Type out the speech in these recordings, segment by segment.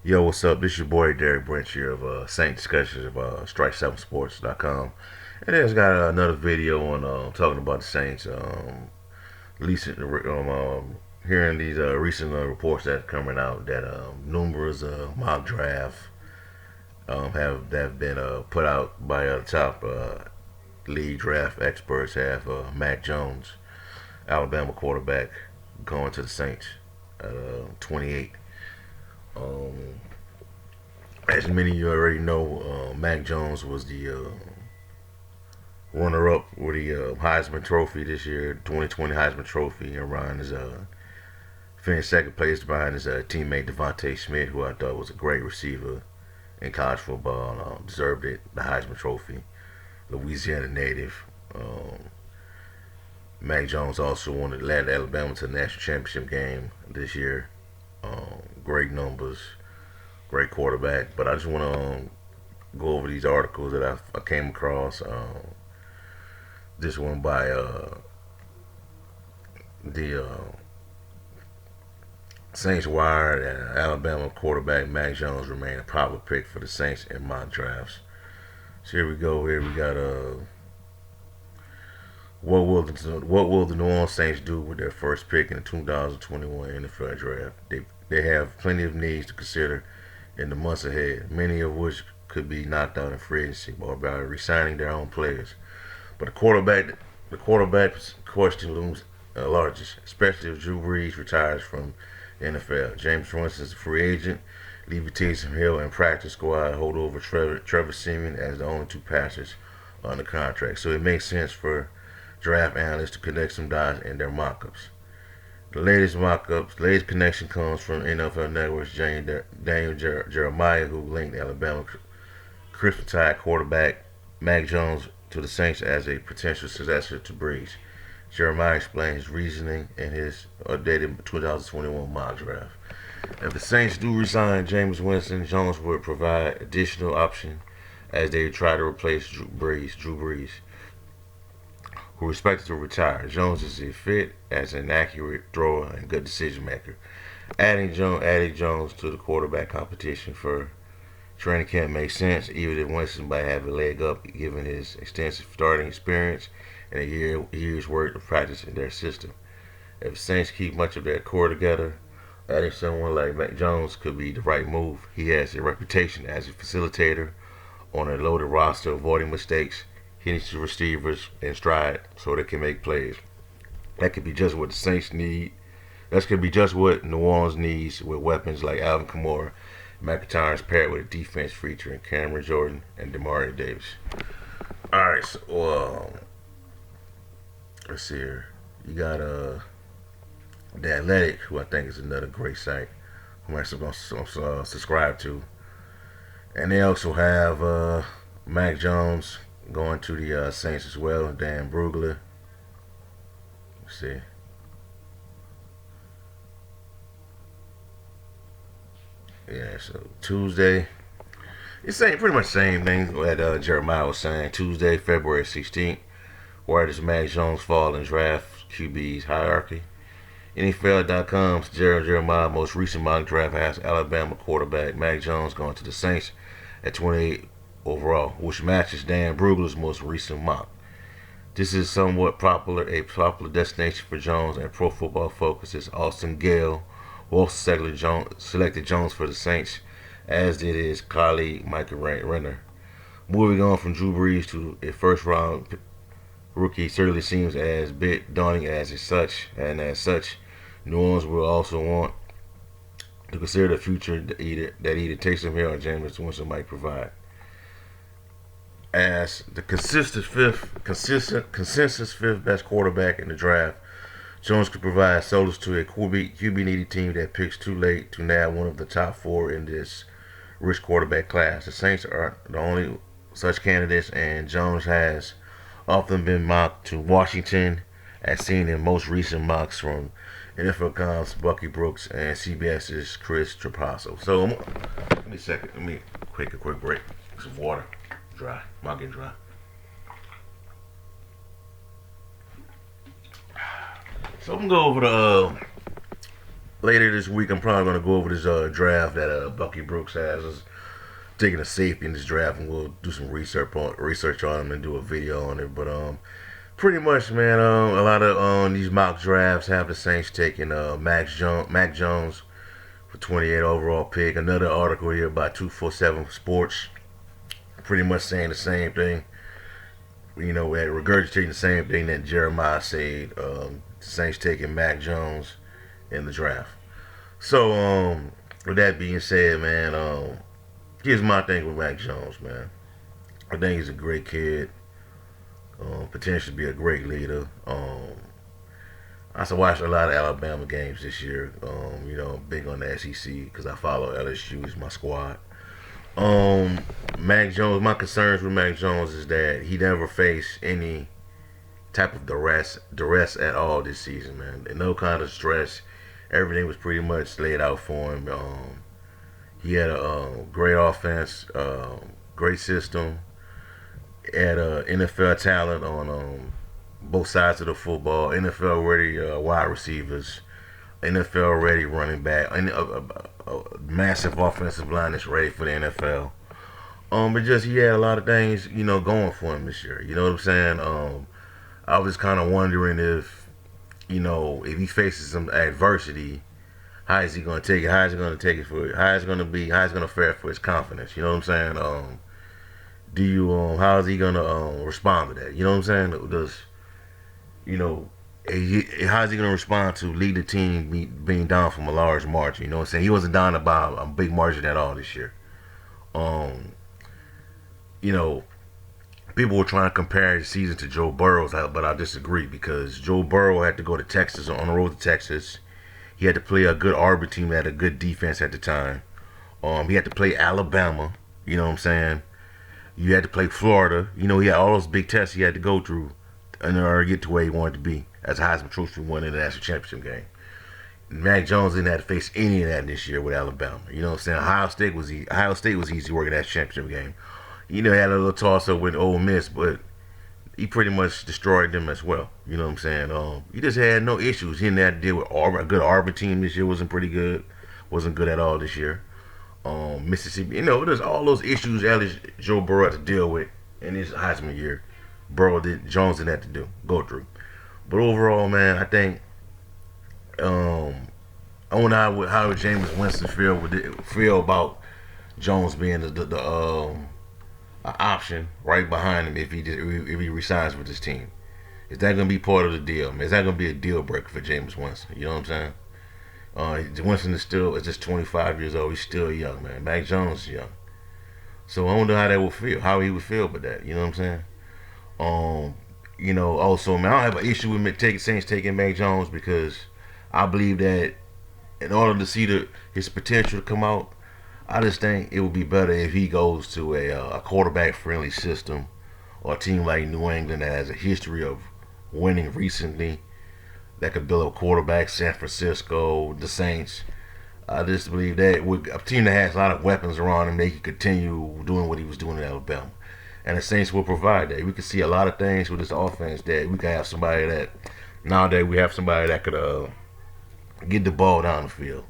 Yo, what's up? This is your boy Derek Branch here of Saint Discussions of Strike7Sports.com. And I just got another video on talking about the Saints. Recent, hearing these recent reports that are coming out that numerous mock draft have been put out by the top league draft experts have Mac Jones, Alabama quarterback, going to the Saints at 28. Um, as many of you already know, Mac Jones was the runner-up with the Heisman Trophy this year, 2020 Heisman Trophy, and Ryan is finished second place behind his teammate Devontae Smith, who I thought was a great receiver in college football, deserved it, the Heisman Trophy. Louisiana native. Mac Jones also led Alabama to the national championship game this year. Great numbers, great quarterback. But I just want to go over these articles that I came across. This one by the Saints Wire. Alabama quarterback Mac Jones remained a popular pick for the Saints in mock drafts. So here we go. Here we got what will the New Orleans Saints do with their first pick in the 2021 NFL Draft? They have plenty of needs to consider in the months ahead, many of which could be knocked out in free agency or by re-signing their own players. But the quarterback question looms largest, especially if Drew Brees retires from the NFL. James Winston is a free agent. Leaving Taysom Hill and practice squad hold over Trevor Siemian as the only two passers on the contract. So it makes sense for draft analysts to connect some dots in their mock-ups. The latest connection comes from NFL Network's Daniel Jeremiah, who linked Alabama Christmas quarterback Mac Jones to the Saints as a potential successor to Brees. Jeremiah explained his reasoning in his updated 2021 mock draft. If the Saints do resign Jameis Winston, Jones would provide additional option as they try to replace Drew Brees, who is expected to retire. Jones is a fit as an accurate thrower and good decision maker. Adding Jones to the quarterback competition for training camp makes sense, even if Winston might have a leg up given his extensive starting experience and year's worth of practice in their system. If the Saints keep much of their core together, adding someone like Mac Jones could be the right move. He has a reputation as a facilitator on a loaded roster, avoiding mistakes, hitting the receivers in stride so they can make plays. That could be just what the Saints need. That could be just what New Orleans needs with weapons like Alvin Kamara, McIntyre's paired with a defense featuring Cameron Jordan and Demario Davis. All right, so let's see here. You got the Athletic, who I think is another great site. I'm actually going to subscribe to, and they also have Mac Jones going to the Saints as well. Dan Brugler. Let's see. Yeah, so Tuesday. It's pretty much the same thing that Jeremiah was saying. Tuesday, February 16th. Where does Mac Jones fall in draft QB's hierarchy? NFL.com's Jeremiah most recent mock draft has Alabama quarterback Mac Jones going to the Saints at 28 overall, which matches Dan Brugler's most recent mock. This is a popular destination for Jones, and Pro Football Focus's Austin Gale who also selected Jones for the Saints, as did his colleague Michael Renner. Moving on from Drew Brees to a first round rookie certainly seems as bit daunting as such, New Orleans will also want to consider the future that either Taysom Hill or Jameis Winston might provide. As the consensus fifth best quarterback in the draft, Jones could provide solace to a QB needy team that picks too late to nab one of the top four in this rich quarterback class. The Saints are the only such candidates, and Jones has often been mocked to Washington, as seen in most recent mocks from NFL.com's Bucky Brooks and CBS's Chris Trapasso. So, give me a second. Let me take a quick break. Some water. Dry. Mouth getting dry. So I'm gonna go over later this week, I'm probably gonna go over this draft that Bucky Brooks has. Is taking a safety in this draft, and we'll do some research on him and do a video on it. But pretty much, man, a lot of these mock drafts have the Saints taking Mac Jones for 28 overall pick. Another article here by 247 Sports, pretty much saying the same thing. You know, regurgitating the same thing that Jeremiah said. Saints taking Mac Jones in the draft. So, with that being said, man, here's my thing with Mac Jones, man. I think he's a great kid. Potentially be a great leader. I also watched a lot of Alabama games this year. You know, big on the SEC because I follow LSU. It's my squad. Mac Jones. My concerns with Mac Jones is that he never faced any type of duress at all this season, man. No kind of stress. Everything was pretty much laid out for him. He had a great offense, great system. Had NFL talent on both sides of the football. NFL ready wide receivers, NFL ready running back, and a massive offensive line that's ready for the NFL. But just he had a lot of things, you know, going for him this year. You know what I'm saying? I was kind of wondering if, you know, if he faces some adversity, how is he going to take it? How is he going to take it for? How is it going to be? How is it going to fare for his confidence? You know what I'm saying? Do you how is he going to respond to that? You know what I'm saying? Does, you know, how is he going to respond to lead the team being down from a large margin? You know what I'm saying? He wasn't down by a big margin at all this year. You know, people were trying to compare his season to Joe Burrow's, but I disagree because Joe Burrow had to go to Texas, on the road to Texas. He had to play a good Auburn team that had a good defense at the time. He had to play Alabama. You know what I'm saying? You had to play Florida. You know, he had all those big tests he had to go through in order to get to where he wanted to be as a Heisman Trophy winner in the national championship game. Mac Jones didn't have to face any of that this year with Alabama. You know what I'm saying? Ohio State was easy working that championship game. You know, he had a little toss up with Ole Miss, but he pretty much destroyed them as well. You know what I'm saying? He just had no issues. He didn't have to deal with Auburn. A good Auburn team this year wasn't pretty good. Wasn't good at all this year. Mississippi, you know, there's all those issues Joe Burrow had to deal with in his Heisman year. Jones didn't have to go through. But overall, man, I think I wonder how Jameis Winston feel about Jones being the option right behind him if he resigns with his team. Is that gonna be part of the deal, man? Is that gonna be a deal breaker for Jameis Winston? You know what I'm saying? Winston is just 25 years old. He's still young, man. Mac Jones is young. So I wonder how that would feel, how he would feel about that. You know what I'm saying? You know, also, man, I don't have an issue with Saints taking Mac Jones because I believe that in order to see his potential to come out, I just think it would be better if he goes to a quarterback-friendly system or a team like New England that has a history of winning recently that could build a quarterback, San Francisco, the Saints. I just believe that with a team that has a lot of weapons around him, they could continue doing what he was doing in Alabama. And the Saints will provide that. We could see a lot of things with this offense that we could have somebody that, nowadays we have somebody that could get the ball down the field.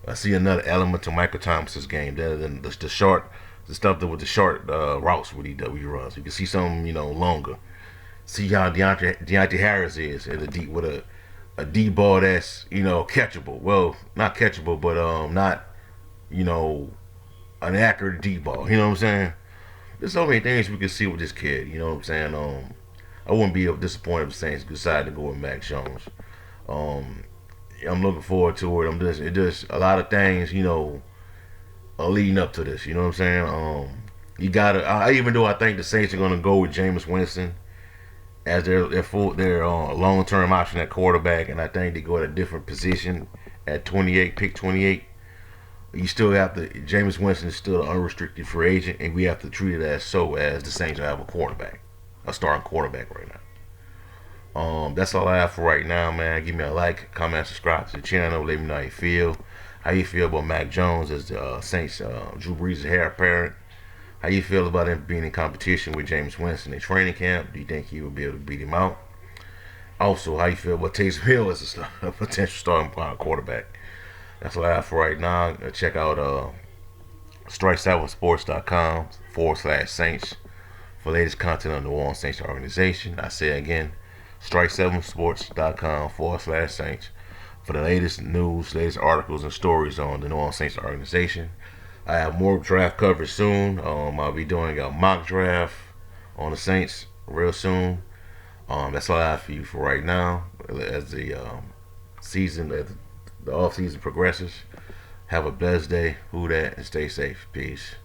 I see another element to Michael Thomas's game better than the stuff that with the short routes what he runs. You can see something, you know, longer. See how Deontay Harris is at with a deep ball that's, you know, catchable. Well, not catchable, but not, you know, an accurate deep ball. You know what I'm saying? There's so many things we can see with this kid. You know what I'm saying? I wouldn't be disappointed if the Saints decide to go with Mac Jones. I'm looking forward to it. It just a lot of things, you know, are leading up to this. You know what I'm saying? You gotta. Even though I think the Saints are gonna go with Jameis Winston as their long-term option at quarterback, and I think they go at a different position at 28, pick 28. You still have to. Jameis Winston is still an unrestricted free agent, and we have to treat it as the Saints have a starting quarterback right now. That's all I have for right now, man. Give me a like, comment, subscribe to the channel. Let me know how you feel. How you feel about Mac Jones as the Saints, Drew Brees' heir apparent. How you feel about him being in competition with Jameis Winston in training camp? Do you think he will be able to beat him out? Also, how you feel about Taysom Hill as a potential starting quarterback? That's live for right now. Check out strike7sports.com/Saints for latest content on the New Orleans Saints organization. I say again, strike7sports.com/Saints for the latest news, latest articles, and stories on the New Orleans Saints organization. I have more draft coverage soon. I'll be doing a mock draft on the Saints real soon. That's all I have for you for right now. As the as the off season progresses, have a blessed day. Who that and stay safe. Peace.